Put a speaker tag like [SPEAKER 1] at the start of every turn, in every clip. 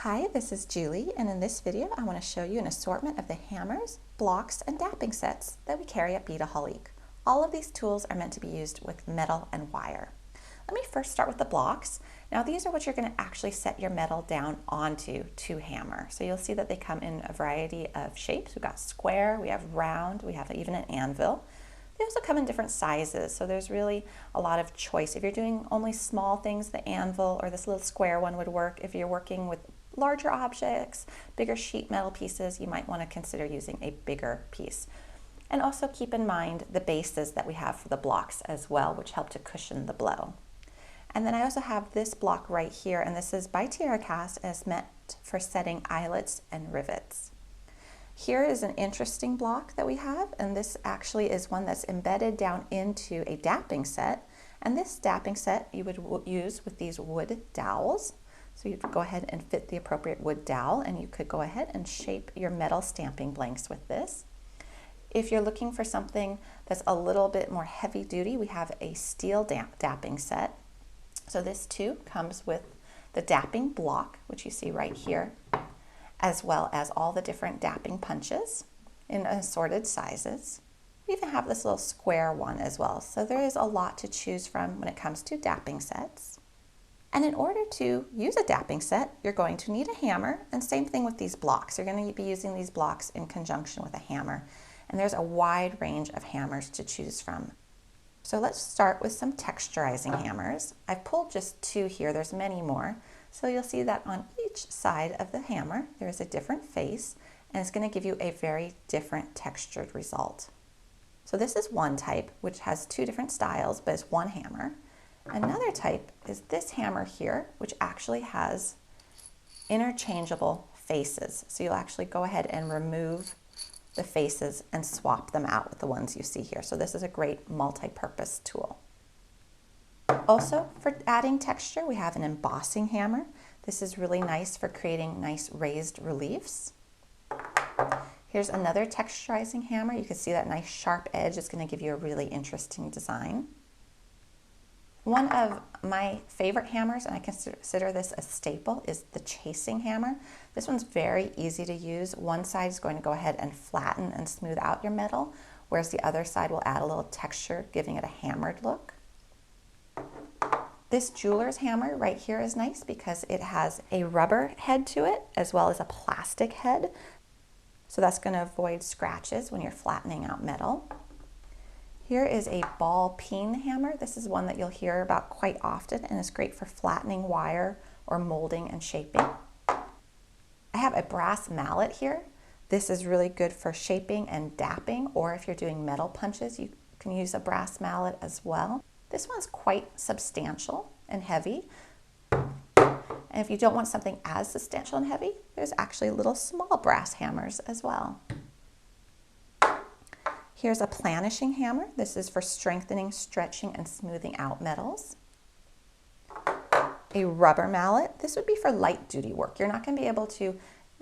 [SPEAKER 1] Hi, this is Julie, and in this video I want to show you an assortment of the hammers, blocks, and dapping sets that we carry at Beadaholique. All of these tools are meant to be used with metal and wire. Let me first start with the blocks. Now these are what you're going to actually set your metal down onto to hammer. So you'll see that they come in a variety of shapes. We've got square, we have round, we have even an anvil. They also come in different sizes, so there's really a lot of choice. If you're doing only small things, the anvil or this little square one would work. If you're working with larger objects, bigger sheet metal pieces, you might want to consider using a bigger piece. And also keep in mind the bases that we have for the blocks as well, which help to cushion the blow. And then I also have this block right here, and this is by TerraCast, and it's meant for setting eyelets and rivets. Here is an interesting block that we have, and this actually is one that's embedded down into a dapping set. And this dapping set you would use with these wood dowels. So you'd go ahead and fit the appropriate wood dowel, and you could go ahead and shape your metal stamping blanks with this. If you're looking for something that's a little bit more heavy duty, we have a steel dapping set. So this too comes with the dapping block, which you see right here, as well as all the different dapping punches in assorted sizes. We even have this little square one as well. So there is a lot to choose from when it comes to dapping sets. And in order to use a dapping set, you're going to need a hammer, and same thing with these blocks. You're going to be using these blocks in conjunction with a hammer. And there's a wide range of hammers to choose from. So let's start with some texturizing hammers. I've pulled just two here, there's many more. So you'll see that on each side of the hammer, there is a different face, and it's going to give you a very different textured result. So this is one type, which has two different styles, but it's one hammer. Another type is this hammer here, which actually has interchangeable faces. So you'll actually go ahead and remove the faces and swap them out with the ones you see here. So this is a great multi-purpose tool. Also, for adding texture, we have an embossing hammer. This is really nice for creating nice raised reliefs. Here's another texturizing hammer. You can see that nice sharp edge is going to give you a really interesting design. One of my favorite hammers, and I consider this a staple, is the chasing hammer. This one's very easy to use. One side is going to go ahead and flatten and smooth out your metal, whereas the other side will add a little texture, giving it a hammered look. This jeweler's hammer right here is nice because it has a rubber head to it as well as a plastic head. So that's going to avoid scratches when you're flattening out metal. Here is a ball peen hammer. This is one that you'll hear about quite often, and it's great for flattening wire or molding and shaping. I have a brass mallet here. This is really good for shaping and dapping, or if you're doing metal punches, you can use a brass mallet as well. This one's quite substantial and heavy. And if you don't want something as substantial and heavy, there's actually little small brass hammers as well. Here's a planishing hammer. This is for strengthening, stretching, and smoothing out metals. A rubber mallet. This would be for light duty work. You're not going to be able to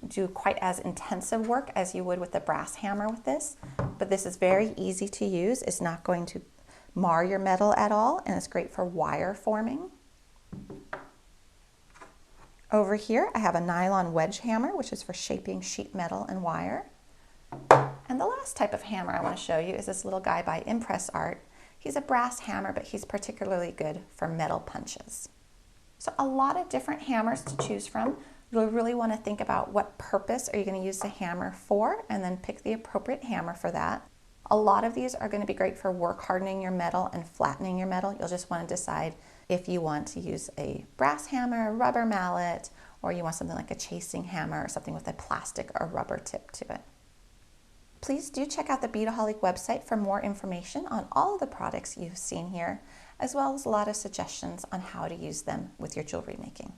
[SPEAKER 1] do quite as intensive work as you would with the brass hammer with this, but this is very easy to use. It's not going to mar your metal at all, and it's great for wire forming. Over here, I have a nylon wedge hammer, which is for shaping sheet metal and wire. And the last type of hammer I want to show you is this little guy by Impress Art. He's a brass hammer, but he's particularly good for metal punches. So a lot of different hammers to choose from. You'll really want to think about what purpose are you going to use the hammer for, and then pick the appropriate hammer for that. A lot of these are going to be great for work hardening your metal and flattening your metal. You'll just want to decide if you want to use a brass hammer, a rubber mallet, or you want something like a chasing hammer or something with a plastic or rubber tip to it. Please do check out the Beadaholique website for more information on all of the products you've seen here, as well as a lot of suggestions on how to use them with your jewelry making.